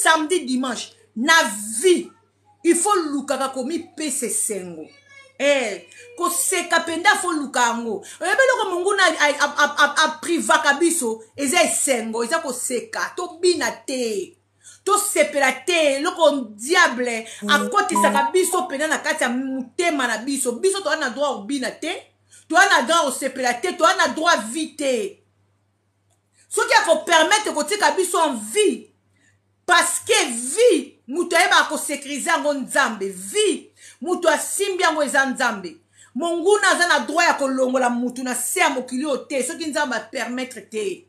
samedi, dimanche, na vie, il faut lukaka komi pese sengo. Ko seka penda fo lukango. Oyebelo ko mungu na a privaka biso, eza sengo, eza ko seka, to bina te. To sepela te, loko diable, a koti saka biso pena na kati ya mutema na biso. Biso to ana droit obina te, to ana droit osepela te, to ana droit vite. Ce qui a faut permettre que tika biso en vie. Parce que vie, muto eba ko sécuriser ngo nzambe, vie. Mutu asimbi yango eza nzambe. Monguna aza na droit ya kolongola mutu na se ya mokili o te. Soki nzambe permettre te.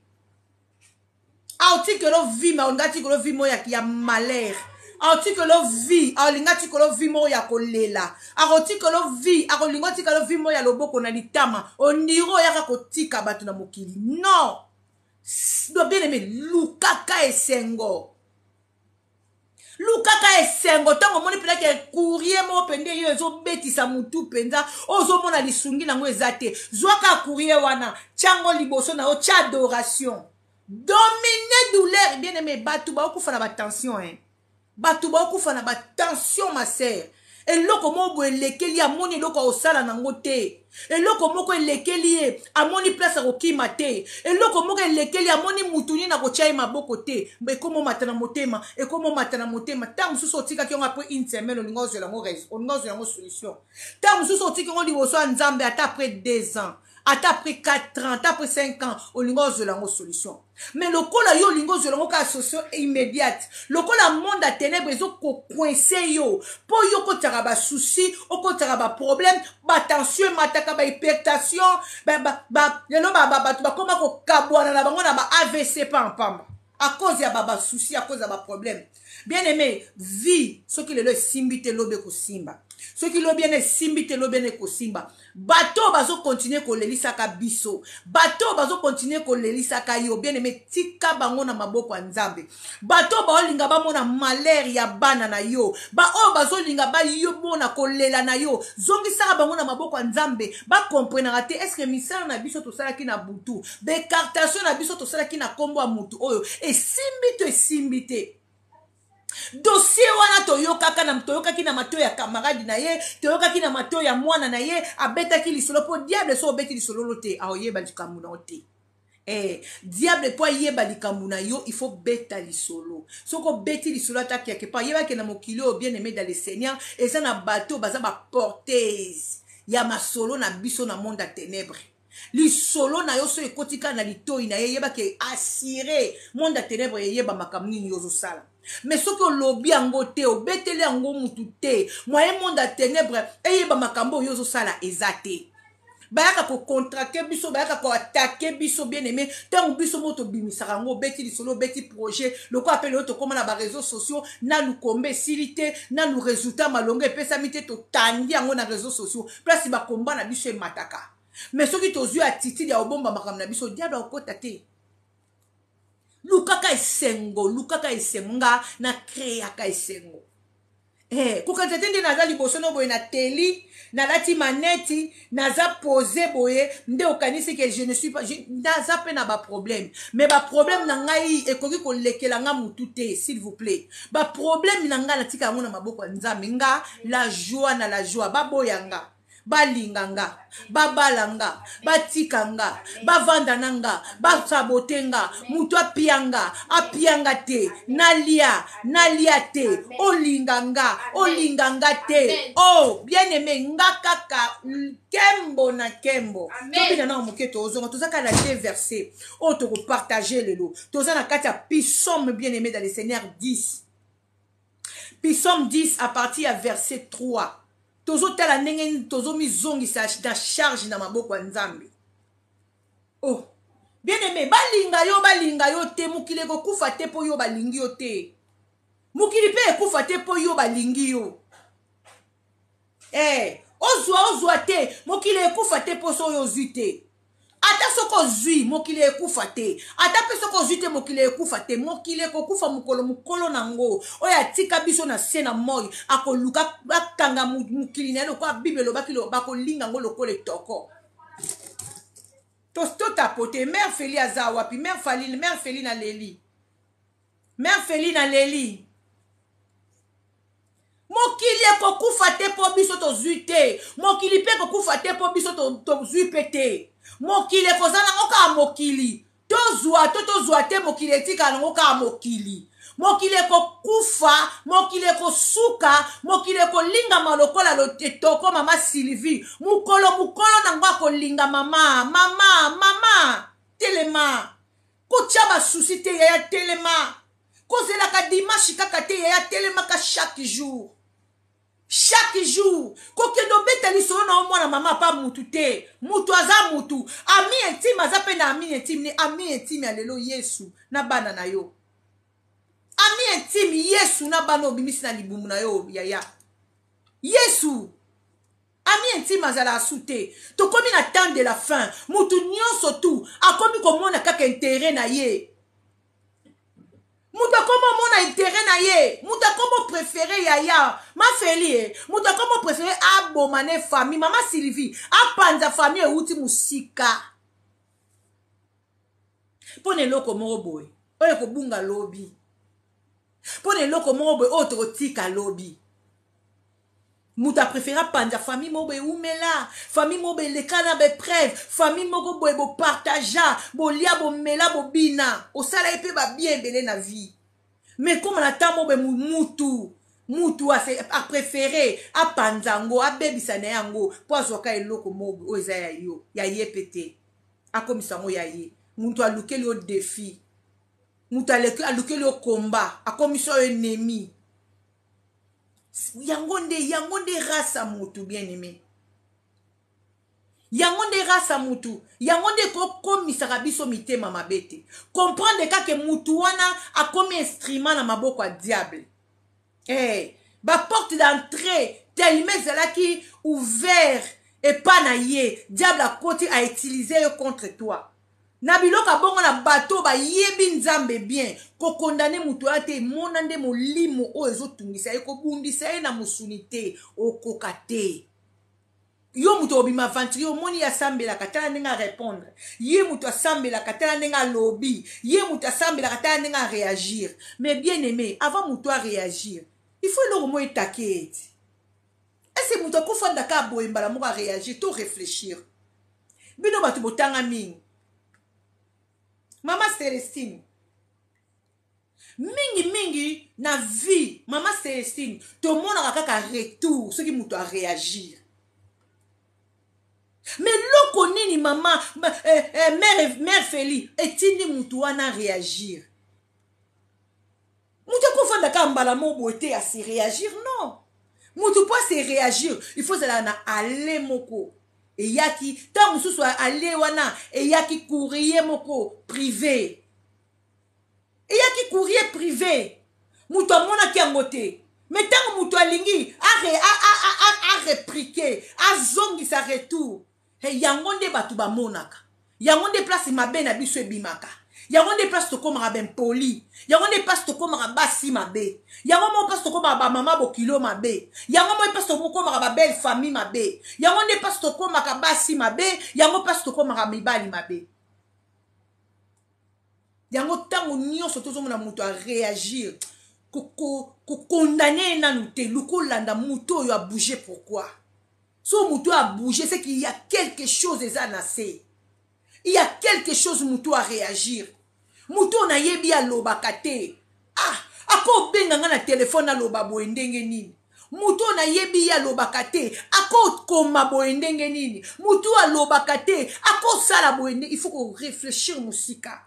Aoti que lo vi ma ongati que lo vi mo ya malheur. Aoti que lo vi, aolingati que lo vi mo ya kolela. Aoti que lo vi, aolingati que lo vi mo ya loboko na litama. Oniro ya kotika batu na mokili. Non. Do bien aimé, lukaka esengo. Lukaka esengo tango moni pela ke courrier mo pende yo ezo betisa mutu penza ozo mona lisungi nango ezate zwaka courrier wana chango liboso na o cha adoration dominer douleur bien aimé batu ba okufa na ba tension batu ba okufa na ba tension ma sœur eloko moko elekeli amoni eloko osala nango te eloko moko elekeli amoni place akokima te eloko moko elekeli amoni mutuni na kochai maboko te ekomo matana motema ekomo matana motema ta mususu otika kionga après une semaine olinga ozela ngo raison olinga ozela ngo solution ta mususu otika ngo liboso ya nzambe ata après 2 ans ata après 4 ans ata après 5 ans olinga ozela ngo solution mais lokola yo olinga ozela ngo ka solution immédiate lokola monde a ténèbres ezo ko coincer yo po yo ko tara ba souci oko tara ba problème ba tension mataka ba hypertension yeno ba koma ko kabwana na bango na ba AVC pamba à cause ya ba souci à cause ya ba problème bien aimé vie ce qui le simbite lobe ko simba ce qui lo bien simbite lobe ne ko simba bateau bazo continuer ko lelisa ka biso bateau bazo continuer ko lelisa ka yo bien aimé tika bango na maboko ya nzambe bateau ba olinga ba mona malheur ya bana na yo ba o bazo linga ba yo mona ko lela na yo zongisa bango na maboko ya nzambe ba comprendre te est-ce que misala na biso to sala ki na butu be cartation na biso to sala ki na kombo ya mutu oyo esimbite dossier wana toyokaka na toyokaki na mato ya camarade na ye toyokaki na mato ya mwana na ye abetaki lisolo po diable so obeti lisolo te aoyeba likambo na te diable po yeba likambo na yo il faut beta lisolo soko beti lisolo ataki ya kepa yeba ke na mokili o bien aimé dans le Seigneur eza na bateau baza ba porteuse ya masolo na biso na monde à ténèbres lisolo na yo so ekotika na litoi na ye yeba ke assuré monde à ténèbres yeba makambo nini yo zo sala. Mais ce que lobby ango te obetele ango mutu te moyen monde à ténèbres eyeba makambo yozo sala ezate bayaka ko contracter biso bayaka ko attaquer biso bien aimé tant biso moto bimisaka ngo beti lisolo beti projet le ko appelle auto comme na ba réseaux sociaux na lukombe silité na lu résultat malonga pesa mité to tandi ango na réseaux sociaux place ba combat na biso mataka mais ce qui tozu attitude ya obomba makambo na biso diable okota te lukaka esengo nga na créa ka esengo kokata tende naza liboso no boye na teli na lati maneti naza posé boye nde okanisi que je ne suis pas naza pe na ba problème mais ba problème na ngai ekoki ko lekela nga mutu te s'il vous plaît ba problème na nga na tika ngo na maboko nzambe nga la joie baboyanga balinganga babalanga batikanga bavandananga basabotenga mutu apianga te nalia te olinganga te oh bien aimé nga kaka kembo na kembo tobina na moketo ozonga tozaka na deux versets o to ko partager lelo toza na kati ya Psaume bien aimé dans le Seigneur 10 Psaume 10 à partir à verset 3 tozo tala ndenge tozo mizongisa na charge na maboko ya nzambe oh bien aimé balinga yo te mukile ko kufa te po yo balingi yo te mukili pe kufa te po yo balingi yo ozwa te mukile kufa te po so yo zute ata soko zui mokile ekufa te ata pe soko zui te mokile ekufa te mokile kokufa mukolo nango oya tika biso na se na moi akoluka bakanga mukili na lo kwa bible lobaki lo bakolinga ngo lokole toko to tapote mère Feli aza wapi mère Feli na leli Mère Féline Leli. Mokili ekokufa te po biso tozwi te. Mokili pe ekokufa te po biso tozwi pe te. Mokili ekozala nango kaka mokili. Tozwa te mokili etika nango kaka mokili. Mokili ekokufa, mokili ekosuka, mokili ekolingama lokola etoko mama Sylvie. Mukolo nango akolinga mama. Telema. Kotia basusi te yaya telema. Kozelaka dimanche kaka te yaya telema ka chaque jour. Chaque jour, kokendo beteli solo na omwana mama pa mutu te, mutu aza mutu, ami intime aza pe na ami intime, ni ami intime ya lelo Yesu na bana na yo. Ami intime Yesu na bana obimisi na libumu na yo yaya. Yesu, ami intime azala asute, tokomi na temps de la fin, mutu nyonso tu, akomi komona kaka intérêt na ye. Mouta comme mon intérêt na ye, mouta comme préféré yaya, ma félie, mouta comme préféré abomane famille, maman Sylvie, apanza famille e uti musika. Pone loko moro boy, oye ko bunga lobby. Pone loko moro boy, autre tika lobby. Mouta préféré panza famille mo boy oumela, famille mo boy lekana be preuve, famille mo boy bo partager, bo lia bo mela bo bina, o sala epe ba bien belé na vie. Mais comme on attend mo be mutu a préféré a panzango a bebisane yango po azoka eloko mo o eza ya yo ya yepete a komisango ya ye mutu a lukeli o défi mutu a lukeli o combat a komiso ennemi. Yango nde rasa mutu bien aimé. Yango nde rasa mutu. Yango nde kokomisaka biso mitema mabete. Comprendre kake mutu wana akomi instrument na maboko a diable. Ba porte d'entrée tellement ezalaki ouvert et pas na ye. Diable a côté a utilisé contre toi. Na biloka bongo na bateau ba yebi nzambe bien ko condamner mutu ate mona nde molimo o ezotungisa ye ko bundisa ye na musunite okokate. Yo mutu obima aventurier omoni ya sambela katala nenga répondre. Ye mutu asambela katala nenga lobby. Ye mutu asambela katala nenga réagir. Mais bien aimé, avant mutu à réagir, il faut le moins taquer. Est-ce que mutu kofanda ka boembala mo réagir, tout réfléchir. Bino batu botanga mingi. Maman Célestine. Mingi na vie, maman Célestine, tout le monde a kaka retour, ce qui mutu à réagir. Mais loko nini maman mère Félie etini mutu wana réagir. Mutu kofanda ka mbala mo boté à se réagir non. Mutu pas se réagir, il faut cela na aller moko. Et yaki ta mususu aller wana et yaki courrier moko privé. Et yaki courrier privé. Mutu mona ki angote. Mais tant mutu alingi a répliquer, a zongi sa retour. Hey, yango nde batu ba monaka. Yango nde place mabe na biso ebimaka. Yango nde place to komaka ben poli. Yango nde place to komaka basi mabe. Yango mo place to komaka ba mama bo kilo mabe. Yango mo place to komaka ba belle famille mabe. Yango nde place to komaka basi mabe. Yango place to komaka mibali mabe. Yango tango nyonso tozomona mutu a réagir. Ko condamner nanu te luko landa mutu oyo a bouger pourquoi? So mutu a bougé, c'est qu'il y a quelque chose à nasser. Il y a quelque chose mutu à réagir. Mutu na yebi a lobakate. Ah, ako benga na téléphone na loba boendenge nini. Mutu na yebi a lobakate. Ako koma boendenge nini. Mutu a lobakate. Ako sala boende. Il faut qu'on réfléchisse musika.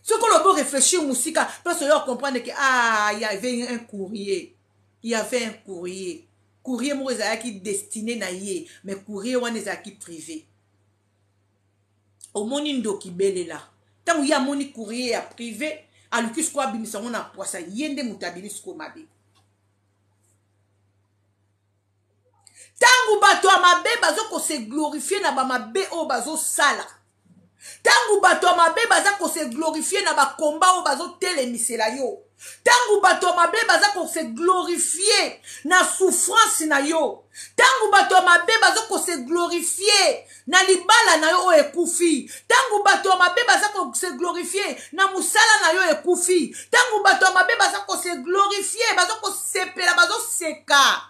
Ce qu'on doit réfléchir musika, parce qu'on comprendre que il y avait un courrier. Il y avait un courrier. Courrier mo ezaki destiné na ye, mais courrier wana ezaki privé. Omoni ndoki belela. Tango ya moni courrier ya privé, alukis kwa bimisa ngona poisa yende mutabilis ko mabe. Tango bato amabe bazo ko se glorifier na ba mabe o bazo sala. Tango bato amabe baza ko se glorifier na ba combat o bazo telemisela yo. Tangu bato mabe baza ko se glorifier na souffrance na yo. Tangu bato mabe baza ko se glorifier na libala na yo o ekufi. Tangu bato mabe baza ko se glorifier na musala na yo ekufi. Tangu bato mabe baza ko se glorifier, baza ko sepela, baza seka.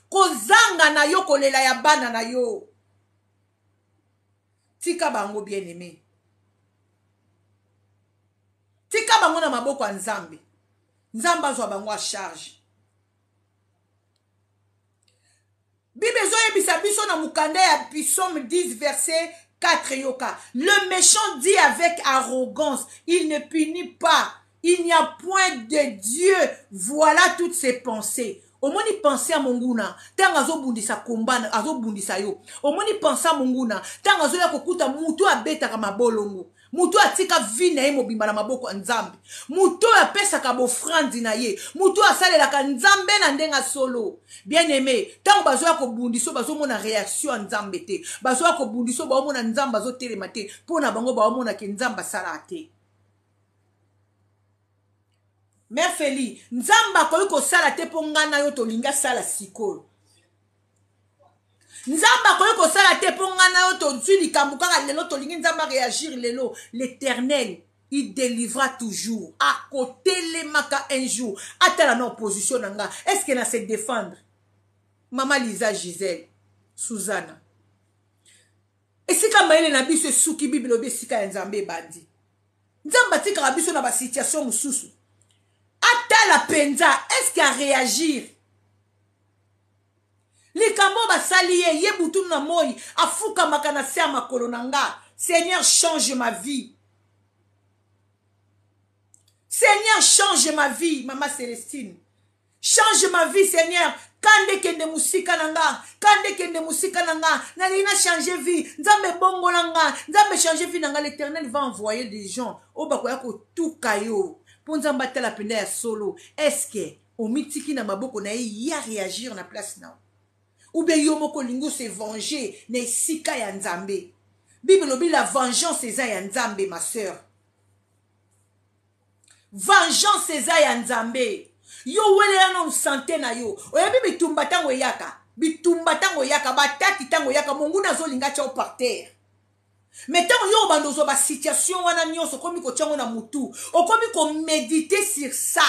Kozanga na yo kolela ya bana na yo. Tika bango bien aimé. Tika bango na maboko ya Nzambe. Nzambe azwa bango a charge. Bible ezoyebisa biso na mukanda ya Psaume 10 verset 4 yoka. Le méchant dit avec arrogance, il ne punit pas. Il n'y a point de Dieu. Voilà toutes ses pensées. Omoni penser à monguna, tanga zo bundisa kombana, azo bundisa yo. Omoni penser à monguna, tanga zo ya kokuta mutu abeta kama bolongo. Mutu atika vi na ye mobimba na maboko ya Nzambe. Mutu apesaka bofrandi na ye. Mutu asalelaka Nzambe na ndenga solo. Bien aimé, tango bazo ya kobundiso bazo mona réaction ya Nzambe te. Bazo ya kobundiso bazo mona Nzambe bazo telema te. Pona bango bazo mona ke Nzambe sala te. Mère Feli, Nzamba koyi ko sala te po ngana yo to linga sala sikolo. Nzamba koyi ko sala te po ngana yo to tuli kambuka lelo to lingi Nzamba réagir lelo. L'Éternel, il délivra toujours. À côté les maka un jour. Attends la opposition nanga. Est-ce qu'elle a se défendre? Maman Lisa Gisèle, Susanna. Et si comme elle n'a pas ce souki Bible obe sika Nzambe bandi. Nzamba tika rabiso na ba situation mususu. Ata la penza, est-ce qu'il a réagir? Les kambo basaliye, yebutu na moi, afuka makana se makolonanga. Seigneur, change ma vie. Seigneur, change ma vie, Maman Célestine. Change ma vie, Seigneur. Kande kende musika nanga, kande kende musika nanga, nalina changer vie, nzambe bongo nanga, nzambe changer vie nanga, l'Éternel va envoyer des gens. Obakoya ko tout kayo. Pour nzamba tela penda ya solo, est-ce que au mitiki na maboko na ya réagir na place na? Ou bien yo moko lingo se venger na sika ya Nzambe. Bible obi la vengeance eza ya Nzambe, ma sœur. Vengeance eza ya Nzambe. Yo wele ya no santé na yo. Oyebi bitumba tango yaka. Bitumba tango yaka, bataki tango yaka, mungu na zo linga cha par terre. Mais tant yo bandozo ba situation wana nyonso komi ko tyango na mutu, okomi ko méditer sur ça.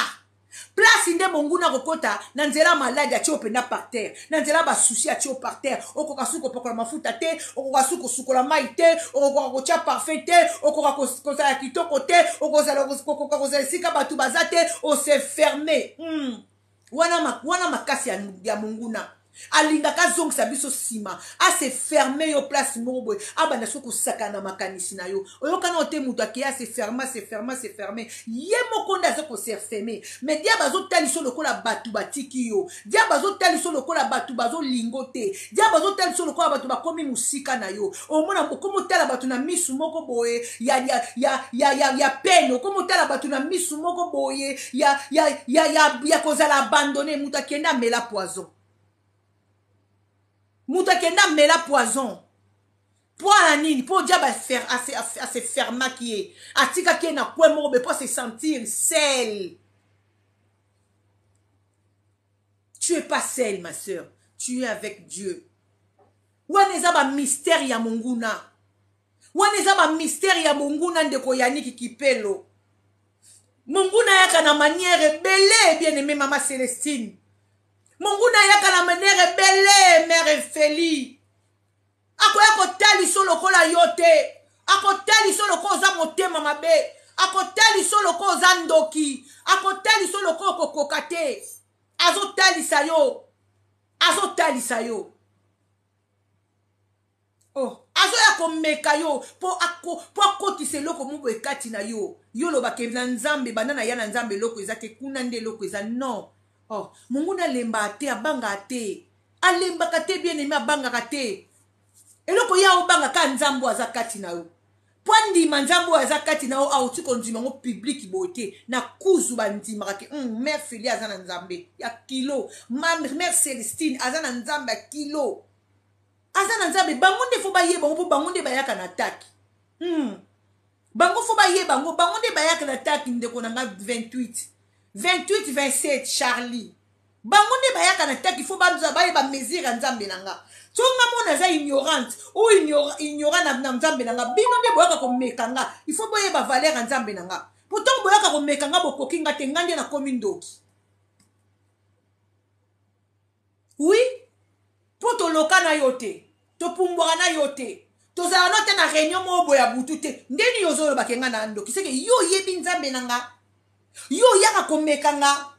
Place inde mongu na kokota na nzela malade atio pena par terre, na nzela ba souci atio par terre, okoka suko pokola mafuta te, okoka suko sukola mai te, okoka ko tia parfait te, okoka ko za kitoko te, okoka ko za sika batu bazate, o se fermer. Wana makasi ya mungu na alinga kazong sabiso sima a se fermer yo place mobo abanda soko sakana makanisi na yo oyokana ote mutu akia se fermer ye mokonda soko se fermer mais dia bazo taliso lokola batu batiki yo dia bazo taliso lokola batu bazo lingote dia bazo taliso lokola batu bakomi musika na yo omona komo tala batu na misu moko boye ya peine komo tala batu na misu moko boye ya kozala abandonner mutu akenda mela poison. Mouta kenda mela poison. Pour la nini, pour diable faire à se fermer qui est. Atika qui est na quoi mort, mais pour se sentir seul. Tu es pas seul, ma soeur. Tu es avec Dieu. Waneza ba mystère ya munguna. Waneza ba mystère ya munguna ndeko yaniki kipelo. Munguna yaka na manière belle, bien aimé Maman Célestine. Monguna yaka na manière belle, Mère Feli. Akoya kotali so lokola yote. Akotali so loko za motema mabe. Akotali so loko za ndoki. Akotali so loko kokokate. Azotali sayo. Azotali sayo. Oh, azo ya komeka yo po akoti se loko mubo ekati na yo. Yo lo bakena Nzambe banana ya na Nzambe loko ezake kuna nde loko eza non. Oh, mungu na lemba ate abanga ate. Alemba kate bien aimé abanga kate. Eloko ya obanga ka Nzambo azakati na yo. Pwandi manzambo azakati na yo auti konzima ngo public bote na kuzu bandima kake. Mère Feli azana Nzambe ya kilo. Mère Célestine azana Nzambe ya kilo. Azana Nzambe bangonde fo baye bango bangonde bayaka na taki. Bango fo baye bango bangonde bayaka na taki ndeko na nga 28. 28 27 Charlie bango nde bayaka na taki fo banza ba mesure nzambe nanga tonga mona za ignorante ou ignorant na nzambe nanga bino nde boyaka ko mekanga il faut boye ba valeur nzambe nanga pourtant boyaka ko mekanga bokoki ngate ngande na komi ndoki oui po toloka na yo te topumbwaka na yo te tozala no te na réunion mo boya butu te ndeni yozoloba kenga na ndoki seke yo yebi nzambe nanga yo yaka komekanga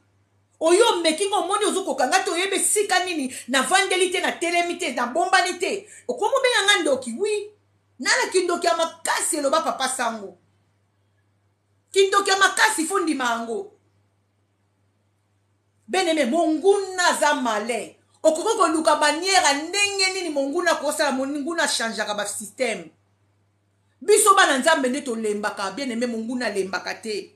oyo mekingo omoni ozokokanga te oyebe sika nini na vandeli te na telemi te na bombani te okomobenganga ndoki wi nana kindoki ya makasi eloba papa sango kindoki ya makasi fo ndima yango beneme monguna aza malin okoki koluka baniere ndenge nini monguna kosala monguna changeaka basysteme biso bana nzambe nde tolembaka beneme monguna alembaka te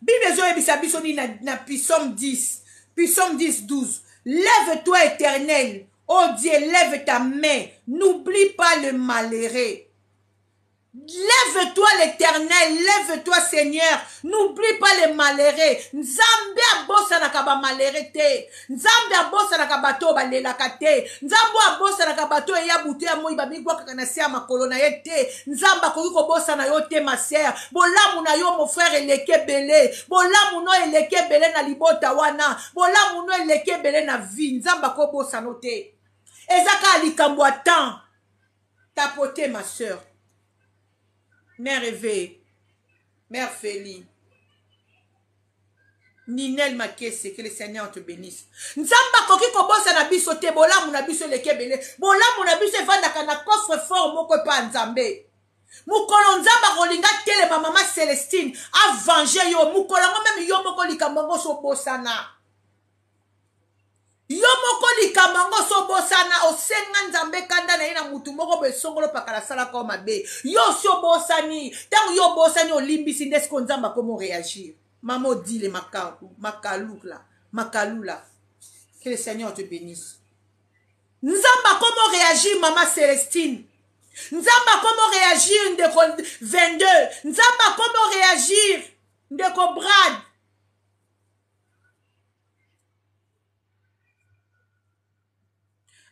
Bible ezoyebisa biso ni na Psaume 10 12 lève-toi éternel oh Dieu lève ta main n'oublie pas le malheureux. Lève-toi l'éternel, lève-toi Seigneur, n'oublie pas les malheureux. Nzambe abosa na kaba malheureux te. Nzambe abosa na kabato balelaka te. Nzambe abosa na kabato ya buto ya moi babigwa kana sia makolo na ye te. Nzambe akoki kobosa na yo te ma sœur. Bolamu na yo mon frère eleke belé. Bolamu no eleke belé na libota wana. Bolamu no eleke belé na vie. Nzambe akobosa no te. Ezaka likambo atan. Tapote ma sœur. Mère Eve, Mère Félie, Ninel Makese, que le Seigneur te bénisse. Nzamba koki kobosa na biso te, bolamu na biso lekebele, bolamu na biso evandaka na coffre fort moko pa nzambe. Mukolo nzamba kolinga tele ma maman Célestine, a venger yo, mukolo ngo même yo moko likambo so bosana. Yo moko likambo so bosana osenga nzambe kanda na ina mutu moko besongolo pakala sala ko mabe yo so bosani tango yo bosani olimbisi ndesko nzamba comment réagir maman dit le makalula que le Seigneur te bénisse. Nzamba comment réagir maman Célestine, nzamba comment réagir ndeko 22, nzamba comment réagir ndeko Brad.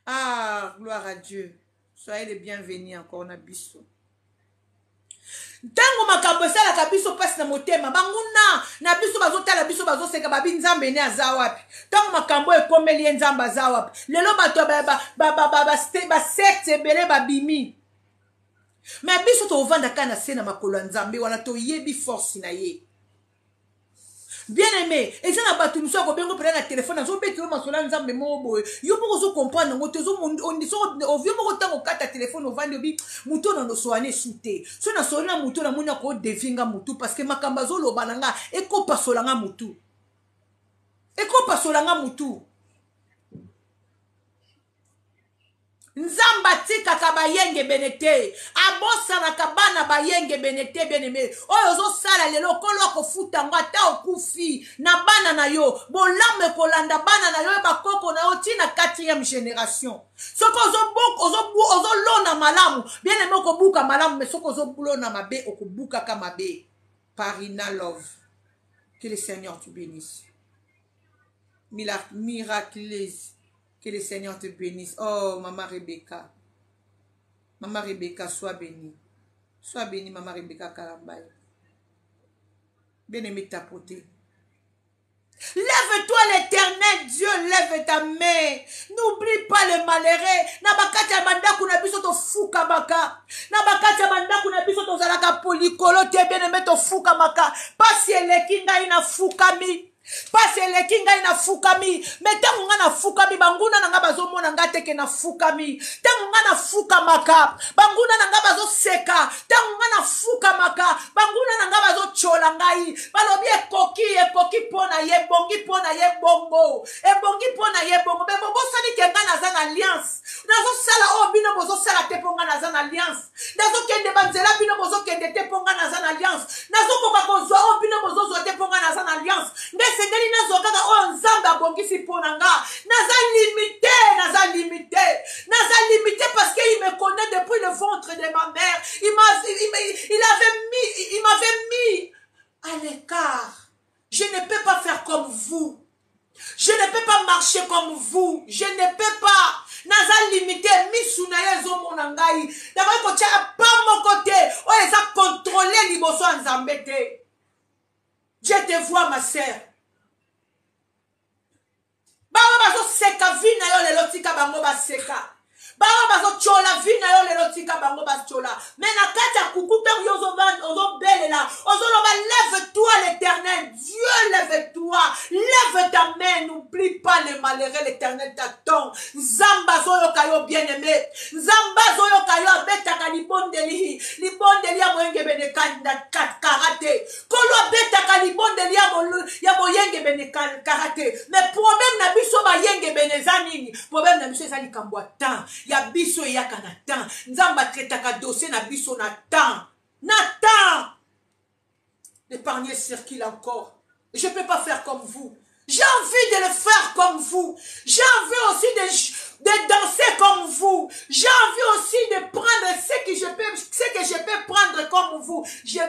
Ah, gloire à Dieu. Soyez les bienvenus encore na biso. Tango makambo esalaka biso pasi na motema banguna na biso bazotala biso bazoseka babi nzambe ne aza wapi. Tango makambo ekomeli nzambe aza wapi. Lelo bato secte ebele babimi. Mais biso tovanda kana se na makolo nzambe wana toyebi force na ye. Bien aimé, et ça n'a pas tout le monde qui a un téléphone, ils ont fait tout le monde sur l'ensemble, mais ils ont comprendre, on vient me retarder téléphone, on va le dire, mouton dans nos soignés souté. Si on a sonné un mouton, on a quoi définga mouton parce que ma cambazo lo bananga, et qu'on passe au langa mouton. Et qu'on passe au langa mouton. Nzamba tika kabayenge benete abosa na kabana bayenge benete bien-aimé oyo sala lelo kolo ko futa ngata okufi na bana na yo bolame kolanda bana na yo bakoko na yo tina 4e génération soko ozo lona malamu bien-aimé ko buka malamu mais soko ozo lona mabe okubuka ka mabe. Parina Love, que le Seigneur te bénisse. Miraculeuse. Que le Seigneur te bénisse. Oh, Maman Rebecca. Maman Rebecca, sois bénie. Sois bénie, Maman Rebecca Kalambay. Bien-aimé tapoter. Lève-toi l'éternel Dieu, lève ta main. N'oublie pas le malheureux. Nabakati ya bandaku na biso to fuka maka. Nabakati ya bandaku na biso to zalaka polikolo te bien-aimé to fuka maka. Pasi eleki ngai na fukami. Parce les kinga ina fukami mais tango nga na fukami banguna nanga bazomona nga teke na fukami tango nga na fukamaka banguna nanga bazoseka tango nga na fukamaka banguna nanga bazochola ngai balobi ekoki pona ye bongi pona ye bongo ebongi pona ye bongo mais bobosani ke nga naza na alliance nazosala o bino bozosala te ponga naza na alliance nazokende banzela bino bozokende te ponga naza na alliance nazokoka kozwa o bino bozozwa te ponga naza na alliance Sengeli nazo kaka o nzamba bongisi ponanga naza limité parce qu'il me connaît depuis le ventre de ma mère. Il m'avait mis à l'écart. Je ne peux pas faire comme vous. Je ne peux pas marcher comme vous. Je ne peux pas. Naza limité misunaye zo monangai. D'abord ko tia pas mon côté. Oh eza contrôler liboso nzambete. Je te vois ma sœur. Bawa bazo seka vina yo lelo tika bango ba seka. Bawa bazo chola vina yo lelo tika bango ba chola. Mais na kata kukupe yozo ban ozo belle là. Ozo loba lève-toi l'Éternel. Dieu lève-toi. Lève ta main, n'oublie pas les malheureux, l'Éternel t'attend. Zamba zoyo kayo bien-aimé. Zamba zoyo kayo betaka libondeli. Libondeli ya moyenge bene kanda karate. Kolo betaka libondeli ya moyenge bene karate. Mais problème na biso ba yenge bene zanini. Problème na biso ezali kambwa temps. Ya biso ya kanatan. Nzamba tretaka dossier na biso na temps. Na temps. L'épargner circule encore. Je ne peux pas faire comme vous. J'ai envie de le faire comme vous. J'ai envie aussi de danser comme vous. J'ai envie aussi de prendre ce que je peux prendre comme vous. J'ai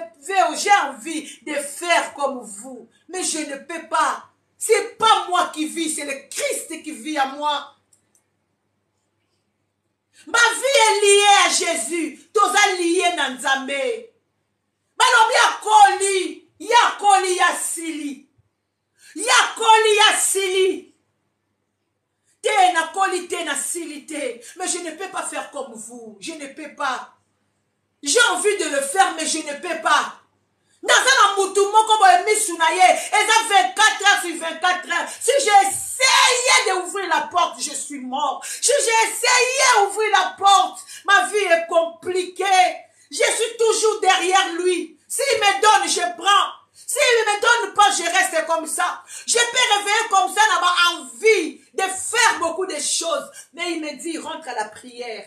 envie de faire comme vous. Mais je ne peux pas. C'est pas moi qui vis, c'est le Christ qui vit à moi. Ma vie est liée à Jésus. Toza lié na Nzambe. Balobi akoli. Yakoli yasili. Yakoli yasili. Te na koli te na silité. Mais je ne peux pas faire comme vous. Je ne peux pas. J'ai envie de le faire, mais je ne peux pas. Nazana mutu moko boye misunaye. Eza 24 heures sur 24 heures. Si j'ai essayé d'ouvrir la porte, je suis mort. Si j'ai essayé d'ouvrir la porte, ma vie est compliquée. Je suis toujours derrière lui. S'il me donne, je prends. S'il ne me donne pas, je reste comme ça. Je peux réveiller comme ça, d'avoir envie de faire beaucoup de choses. Mais il me dit, rentre à la prière.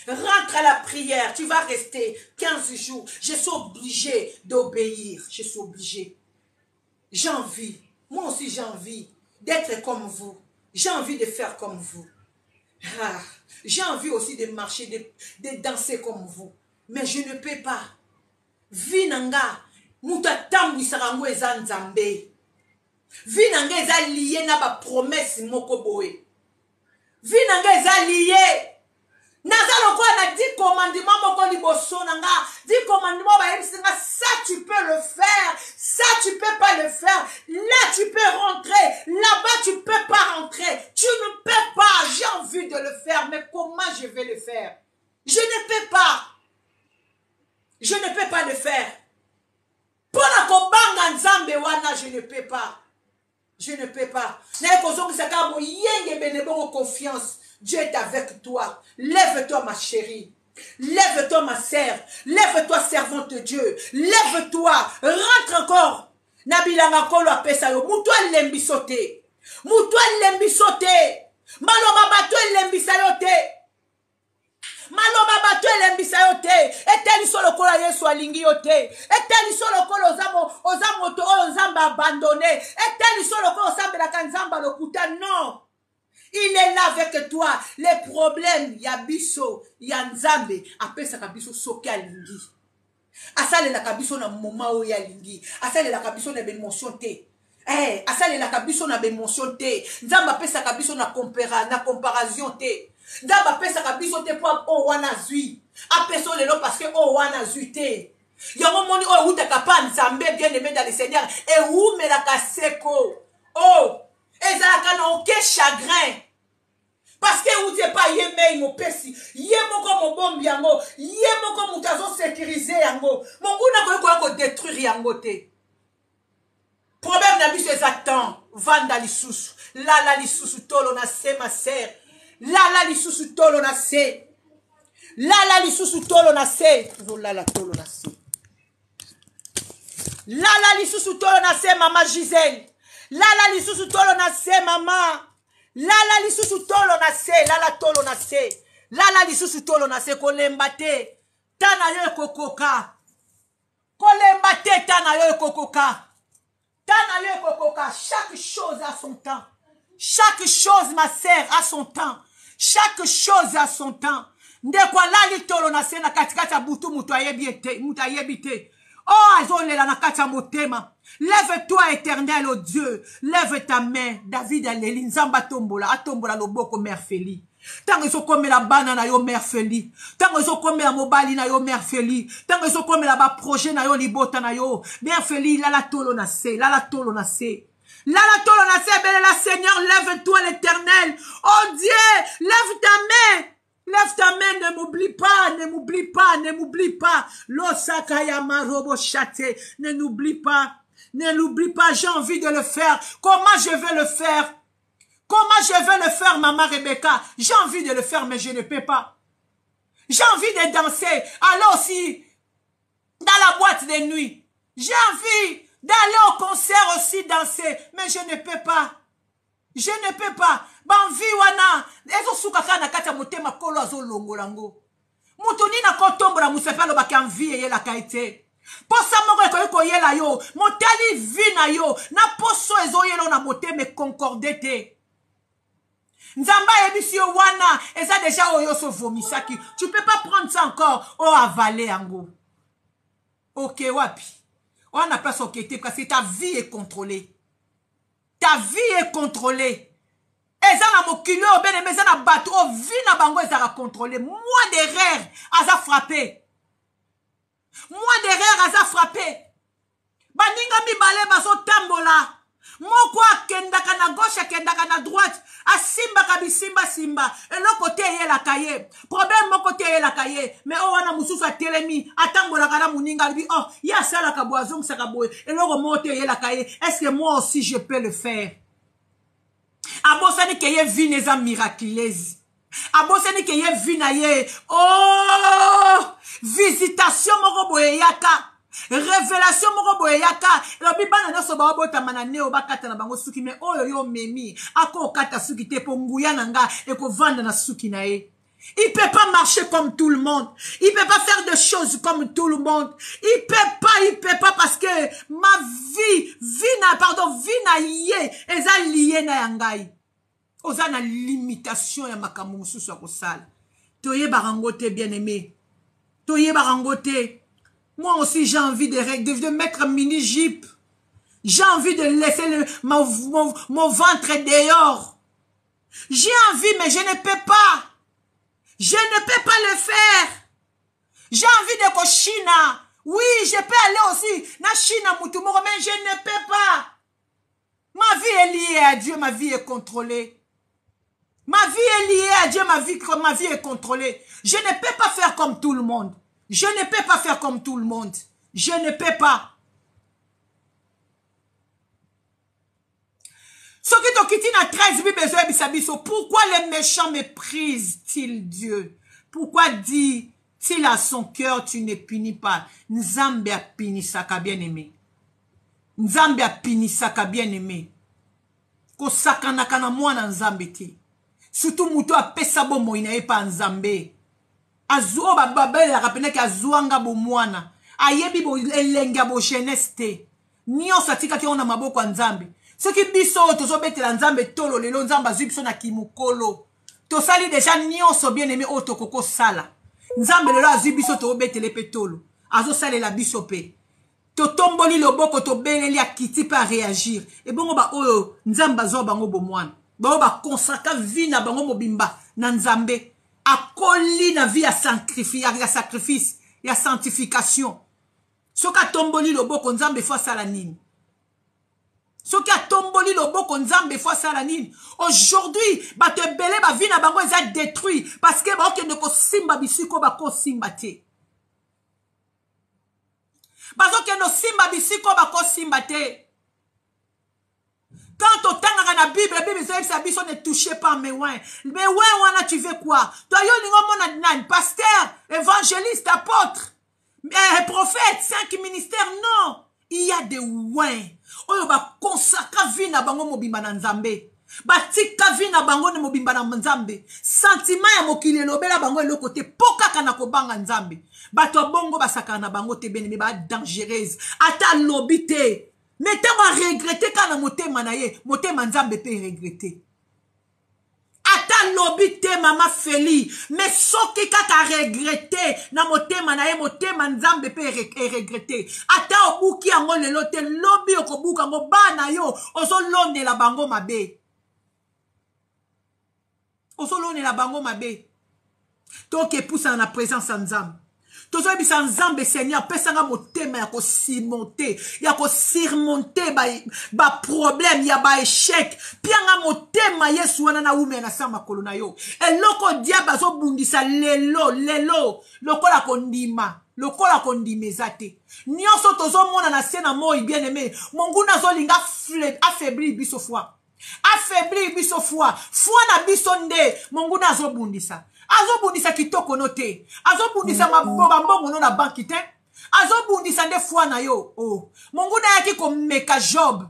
Rentre à la prière. Tu vas rester 15 jours. Je suis obligé d'obéir. Je suis obligé. J'ai envie. Moi aussi, j'ai envie d'être comme vous. J'ai envie de faire comme vous. Ah, j'ai envie aussi de marcher, de danser comme vous. Mais je ne peux pas. Vinanga, muta tambi sarango eza nzambe. Vinanga eza lié na ba promesse moko boye. Vinanga eza lié. Nazalo kwa na 10 commandements moko liboso nanga. 10 commandements ba yebisanga ça tu peux le faire, ça tu peux pas le faire. Là tu peux rentrer, là-bas tu peux pas rentrer. Tu ne peux pas. J'ai envie de le faire, mais comment je vais le faire? Je ne peux pas. Je ne peux pas le faire. Pour la kobanga nzambe wana, je ne peux pas. Je ne peux pas. Confiance. Dieu est avec toi. Lève-toi, ma chérie. Lève-toi, ma sœur. Lève-toi, servante de Dieu. Lève-toi. Rentre encore. Nabilanga kolo apesa yo. Mutwa lembisote. Mutwa lembisote. Maloba bato lembisayote. Maloba bato elembisa yo te. Eteli solo kola Yesu alingi yo te. Eteli solo kola ozamoto oyo nzamba abandonné. Eteli solo kola osambelaka nzamba lokuta. Non. Il est là avec toi. Les problèmes ya biso ya nzambe apesaka biso soki alingi. Asalelaka biso na moment oyo alingi. Asalelaka biso na émotion te. Asalelaka biso na émotion te. Nzamba apesaka biso na comparaison te. Nzamba apesaka biso te po o wana zui. Apeso lelo parce que o wana zui te. Yango moni o utaka pa nzambe bien aimé dans le Seigneur et ou melaka seko. Oh, ezalaka na aucun chagrin. Parce que vous n'êtes pas yémé mon pesi. Yémo comme mon bon yango. Yémo comme mon tazo sécurisé yango. Mon goût n'a pas détruire yango te. Problème n'a plus ses attentes. Vanda lisusu. La lisusu tolo na se ma sœur. La lisusu tolo na se. La lisusu tolo na se. La tolo na se. La lisusu tolo na se maman Gisèle. La lisusu tolo na se maman. La lisusu tolo na se. La tolo na se. La lisusu tolo na se kolemba te. Tana yo kokoka. Kolemba te tana yo kokoka. Tana yo kokoka. Chaque chose a son temps. Chaque chose, ma sœur, a son temps. Chaque chose a son temps. Ndekwa lali tolo na se na katikati ya butu mutu ayebite. Oh, azolela na kati ya motema. Lève-toi, éternel, oh Dieu. Lève ta main. David aleli nzamba tombola. Atombola loboko mère Feli. Tango ezokomela bana na yo mère Feli. Tango ezokomela mobali na yo mère Feli. Tango ezokomela ba projet na yo libota na yo. Mère Feli, lala tolo na se. Lala tolo na se. Lala tolo na se. Béné la Seigneur, lève-toi l'éternel. Oh Dieu, lève ta main. Lève ta main, ne m'oublie pas, ne m'oublie pas, ne m'oublie pas. L'osakayama robo chate, ne n'oublie pas, ne l'oublie pas, j'ai envie de le faire. Comment je vais le faire? Comment je vais le faire, maman Rebecca? J'ai envie de le faire, mais je ne peux pas. J'ai envie de danser, aller aussi dans la boîte de nuit. J'ai envie d'aller au concert aussi danser, mais je ne peux pas. Je ne peux pas. Banvi wana. Ezo sukaka na kata motema kolo azo longolango. Mutuni na kotombola musepelo baki envie ye la kaite. Posa moko eko yela yo. Motali vina yo. Na poso ezo yelo na moteme concordete. Nzamba ebisi yo wana. Eza déjà oyo so vomisaki. Tu peux pas prendre ça encore. Oh avaler ango. Ok wapi. On n'a pas son quête parce que ta vie est contrôlée. Ta vie est contrôlée. Eza na mokilo obene meza na bato o vie na bango eza contrôlée. Moi derrière aza frappé. Moi derrière aza frappé. Baninga mibale baso tambola. Moko akendaka na gauche akendaka na droite. Asimba kabisimba simba. Et l'autre côté yé la cahier. Problème mon côté yé la cahier. Mais oh wana mususu a telemi. Atambola kana muninga lui. Oh ya sala kaboazong sakaboe. Et l'autre monte yé la cahier. Est-ce que moi aussi je peux le faire? Abosani ke ye vi neza miraculeuse. Abosani ke ye vi na ye. Oh! Visitation moko boye yaka. Révélation moko boye yaka. Lobi bana nyoso ba obota manane obakata na bango suki me oyo yo memi. Ako okata suki te po nguya nanga eko vanda na suki na ye. Il peut pas marcher comme tout le monde. Il peut pas faire des choses comme tout le monde. Il peut pas parce que ma vie na ye, eza lié na yangai. Oza na limitation ya makambo mususu ya kosala. Toye barangote bien-aimé. Toye barangote. Moi aussi j'ai envie de mettre un mini-jupe. J'ai envie de laisser mon ventre dehors. J'ai envie mais je ne peux pas. Je ne peux pas le faire. J'ai envie de ko China. Oui, je peux aller aussi. Na China mutumoro, mais je ne peux pas. Ma vie est liée à Dieu, ma vie est contrôlée. Ma vie est liée à Dieu, ma vie est contrôlée. Je ne peux pas faire comme tout le monde. Je ne peux pas faire comme tout le monde. Je ne peux pas. Ce qui te quitte na 13 besoin bisabiso. Pourquoi les méchants méprisent-ils Dieu? Pourquoi dit-il à son cœur, tu ne punis pas? Nzambe a puni saka bien-aimé. Nzambe a puni saka bien-aimé. Ko sakana kana mwana nzambe te. Surtout muto a pesa bo moina e pa nzambe. Azuo bababele la rapene ki azuanga bo mwana. Ayebi bo elenga bo jeunesse te. Nyo satika ki ona maboko nzambe. Ce qui biso tozo betela nzambe tolo lelo nzamba zibso na kimukolo. To sali déjà nyonso bien aimé oto koko sala. Nzambe lelo azibiso to betele petolo. Azo sale la biso pe. To tomboli loboko to beleli akiti pa réagir. Et bongo ba oyo nzamba zo bango bomwana. Ba consacrer vie na bango mobimba na nzambe. Akoli na vie ya sacrifice, ya sanctification. Soka tomboli loboko nzambe fo sala nini. Ce qui a tomboli le boko nzambe fois ça la nine. Aujourd'hui, ba te belé ba vie na bango eza détruit parce que ba okende ko simba bisiko ba ko simba te. Ba okende simba bisiko ba ko simba te. Quand on tanga na Bible, la Bible dit que sa biso ne touchez pas mes ouins. Mais ouin wana tu veux quoi? Toi yo lingo mona pasteur, évangéliste, apôtre, prophète, 5 ministères, non. Il y a des ouins. Oyo ba consacra vie na bango mobimba na nzambe. Ba tika vie na bango ne mobimba na nzambe. Sentiment ya mokili lobela bango eloko te pokaka na kobanga nzambe. Ba to bongo ba saka na bango te bene ba dangereuse. Ata lobité. Mettez moi regretter kana motema na ye, motema nzambe pe regretter. Ata lobi te mama Feli mais soki kaka regretter na motema na ye motema nzambe pe regretter ata obuki yango lelo te lobi okobuka ngo bana yo ozolondela bango mabe ozolondela bango mabe toke pousa na présence ya nzambe tozo bisa nzambe Seigneur pesanga motema ya ko surmonter ba problème ya ba échec pianga motema Yesu wana na ume na sama kolona yo eloko diaba zo bundisa lelo lokola kondima ezate nyonso tozo mona na sena moi bien aimé monguna zo linga affaiblir biso foi na biso nde monguna zo bundisa azobundisa kitoko no te azobundisa mabongo no na banki te azobundisa nde foi na yo monguna yaki komeka Job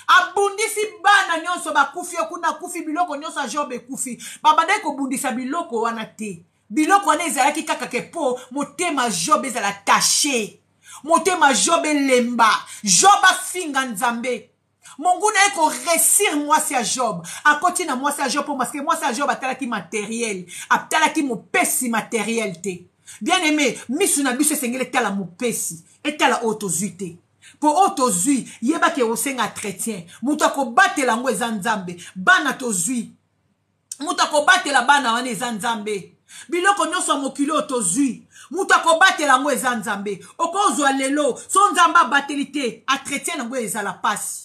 abundisi bana nyonso bakufi okuna kufi biloko nyonso Job ekufi babandai kobundisa biloko wana te biloko wana ezalaki kaka ke po motema Job ezala taché motema Job elemba Job afinga nzambe monguna eko resir mwasi ya Job akoti na mwasi ya Job parce que mwasi ya Job atalaki matériel atalaki mopesi matériel te bien aimé misu na biso esengeli etala mopesi etala otozwi te po otozwi yebaki osenga chrétien mutu akobatela yango eza nzambe bana tozwi mutu akobatela bana wana eza nzambe biloko nyonso ya mokili otozwi mutu akobatela yango eza nzambe okozwa lelo so nzambe abateli te achrétien yango ezala pasi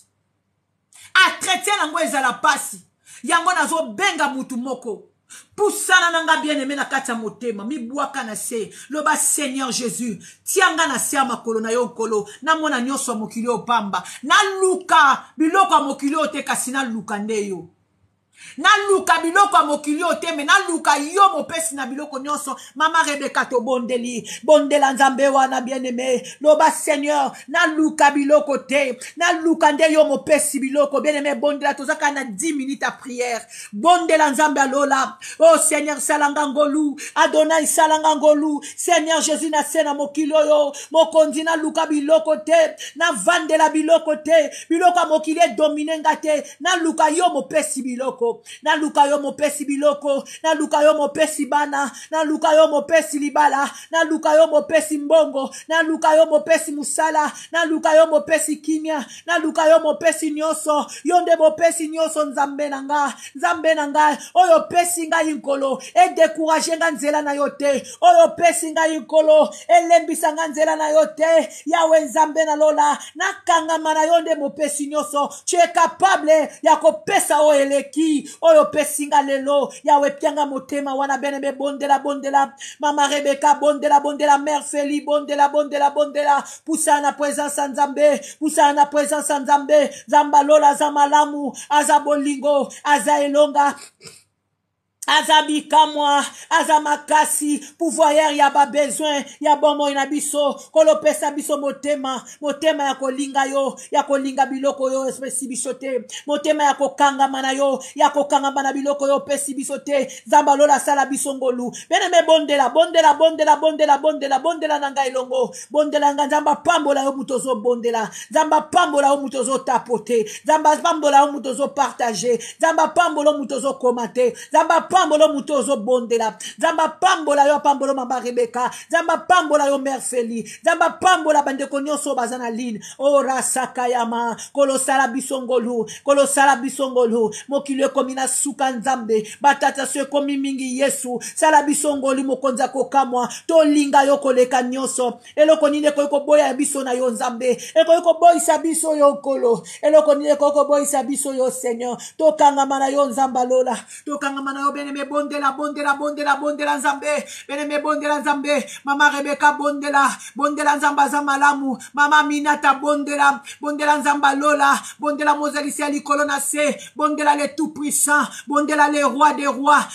chrétien nango ezala pasi yango nazo benga mutu moko pusana nanga bien aimé na kati ya motema mibwaka na se loba Seigneur Jésus tianga na se ya makolo na yo nkolo na mona nyonso ya mokili opamba na luka biloko ya mokili ote kasi na luka nde yo na luka biloko ya mokili ote me na luka yo mopesi na biloko nyonso mama Rebeka to bondela nzambe wana bien aimé loba Seigneur na luka biloko te na luka nde yo mopesi biloko bien aimé bondela tozaka na 10 minutes à prière bondela nzambe alola oh Seigneur salanga ngolu Adonai salanga ngolu Seigneur Jésus na sena mokili oyo mokonzi na luka biloko te na vandela biloko te biloko mokili domine ngate na luka yo mopesi biloko na luka yo mopesi biloko na luka yo mopesi bana na luka yo mopesi libala na luka yo mopesi mbongo na luka yo mopesi musala na luka yo mopesi kimia na luka yo mopesi nyonso yonde mopesi nyonso nzambe nanga oyo pesi ngai nkolo e décourager nga nzela na yo te oyo pesi ngai nkolo elembisa nga nzela na yo te yawe nzambe na lola nakangama na yonde mopesi nyonso tu es capable ya kopesa o eleki oyo pesinga lelo yawe pianga motema wana benebe bondela mama Rebeka bondela mère Feli bondela poussa na présence nzambe zamba lola za malamu aza bolingo aza elonga azabika moi azamakasi pouvoir ya ba besoin ya bomo na biso kolopesa biso motema ya kolinga yo ya kolinga biloko yo espesi biso te motema ya kokanga mana yo ya kokanga mana biloko yo pesi biso te zamba lola sala biso ngolu beneme bondela nanga elongo bondela nga nzamba pambola yo mutozo bondela nzamba pambola yo mutozo tapoter nzamba pambola yo mutozo partager nzamba pambola yo mutozo commenter nzamba pambolo mutozo bondela zamba pambola yo pambolo mama Rebeka zamba pambola yo mère Feli zamba pambola bandeko nyonso bazana line ora sakayama kolosala bisongolu mokili komina suka nzambe batata se komi mingi Yesu sala bisongoli mokonza kokamwa tolinga yo koleka nyonso eloko nine ko boya biso na yo nzambe eko boyisa biso yo kolo eloko nine ko boyisa biso yo Seigneur tokanga mana yo nzamba lola tokanga mana yo beneme bondela nzambe beneme bondela nzambe mama Rebeka bondela nzamba za malamu mama Minata bondela nzamba lola bondela mozalisi ya likolo na se bondela le tout puissant bondela le roi des rois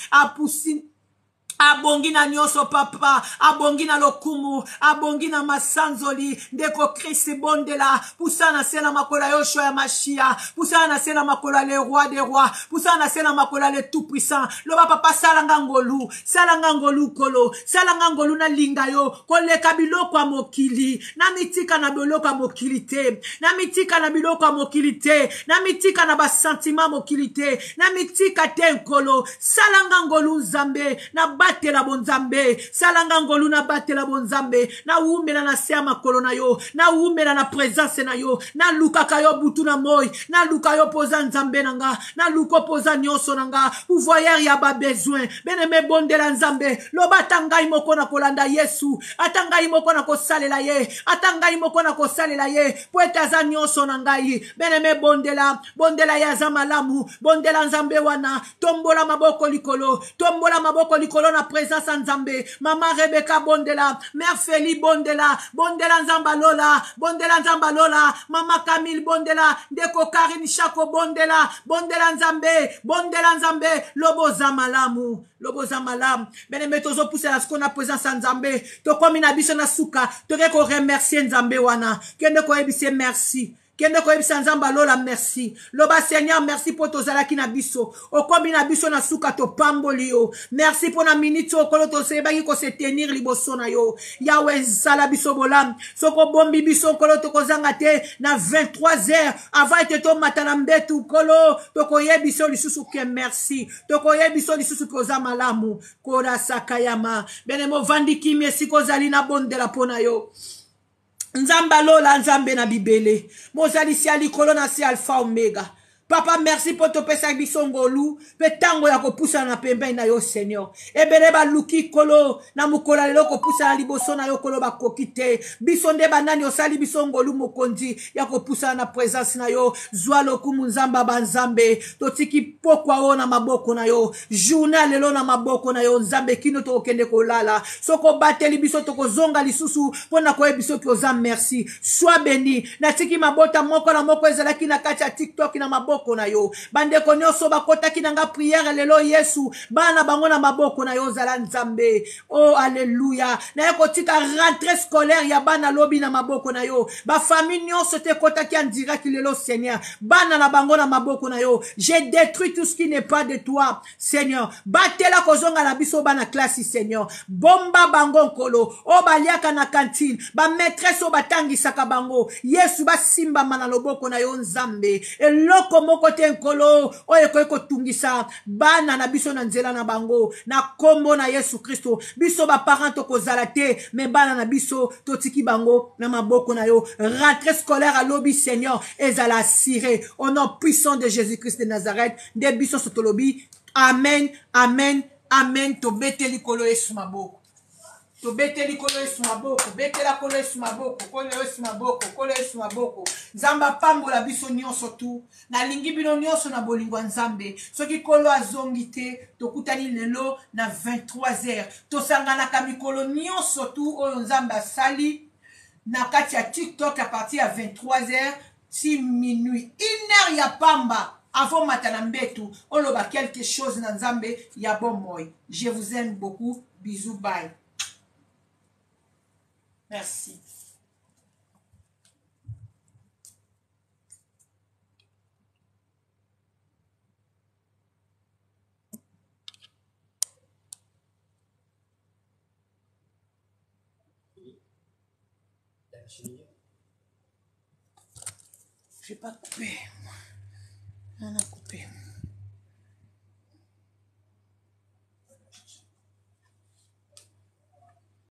abongi na nyonso papa, abongi na lokumu, abongi na masanzoli, ndeko Christ bondela, poussana sena makola Yoshua ya Mashia, poussana sena makola le roi des rois, poussana sena makola le tout puissant, loba papa salanga ngolu kolo, salanga ngolu na linga yo, koleka biloko ya mokili, na mitika na biloko ya mokili te, na mitika na biloko ya mokili te, na mitika na basentima mokili te, na mitika te nkolo, salanga ngolu nzambe, na batela bonzambe, salanga ngolu na batela bonzambe, na umela na se makolo na yo, na umela na presence na yo, na lukaka yo butu na moi, na luka yo poza nzambe nanga, na luko poza nyonso nanga, pouvoyeur ya ba besoin, beneme bondela nzambe, loba tangai moko na kolanda Yesu, atangai moko na kosalela ye, atangai moko na kosalela ye, po etaza nyonso nangai, beneme bondela ya za malamu, bondela nzambe wana, tombola maboko likolo na presence nzambe, mama Rebecca bondela, mère Feli bondela nzamba lola, mama Camille bondela, ndeko Karine Shako bondela nzambe, lobo za malamu, beneme tozo pousser la skona présence nzambe, to komi na biso na suka, toke ko remercier nzambe wana, kende ko ebise merci. Kende ko ebisa nzamba lola merci. Loba Seigneur merci pour tozalaki na biso. Okomi na biso na suka to pamboli yo. Merci pour na minute okolo to sebaki ko se tenir liboso na yo. Yahweh sala biso bolam. Soko bombi biso okolo to kozanga te na 23h avant ete to matana mbetu kolo to koye biso lisusu ke merci. To koye biso lisusu koza malamu. Kora sakayama. Benemo vandiki miesi kozali na bondela pona yo. Nzamba lola nzambe na bibele. Mozali si alikolo na si alpha omega. Papa, merci pour te pesa biso ngolu. Pe tango ya kopusa na pembe na yo, Seigneur. Ebele ba luki kolo. Na mukola lelo kopusa na liboso na yo kolo ba kokite. Biso nde banani osali biso ngolu mokonzi. Ya kopusa na presence na yo. Zwa lokumu nzamba banzambe. Totiki pokwa o na maboko na yo. Journal lelo na maboko na yo. Nzambe kino to okende kolala. Soko bateli biso toko zonga lisusu. Pona koe biso ki oza merci. Sois béni. Na tiki mabota moko na moko ezalaki na kati ya TikTok na maboko na yo. Bande konyoso bakotaki nanga prière lelo Yesu. Bana bango na maboko na yo zala nzambe. Oh alléluia. Na yoko tika rentrée scolaire ya bana lobi na maboko na yo. Ba famille nyonso te kotaki en direct lelo Seigneur. Bana na bango na maboko na yo. J'ai détruit tout ce qui n'est pas de toi Seigneur. Batela kozonga na biso bana classe Seigneur. Bomba bango nkolo. O baliaka na cantine. Ba maîtresse o batangi saka bango. Yesu ba simba mana loboko na yo nzambe. Eloko moko te nkolo oyo koyeko tungisa bana na biso na nzela na bango na kombo na Yesu Kristo biso ba parents to kozala te me bana na biso totiki bango na maboko na yo. Rentrée scolaire à lobi Seigneur ezala assuré au nom puissant de Jésus-Christ de Nazareth de biso sotolobi amen amen amen to beteli kolo Yesu maboko. To beteli kolo Yesu maboko, betela kolo Yesu maboko, kolo Yesu maboko, kolo Yesu maboko. Nzamba pambola biso nyonso tu, na lingi bino nyonso na bolingo nzambe. Soki kolo azongi te, tokutani lelo na 23h. Tosangana kamikolo nyonso tu oyo nzamba sali na kati ya TikTok à partir à 23h si minuit. 1h ya pamba. Avant matanambetu, oloba quelque chose na nzambe ya bon moi. Je vous aime beaucoup. Bisous, bye. Merci. Je n'ai pas coupé. On a coupé.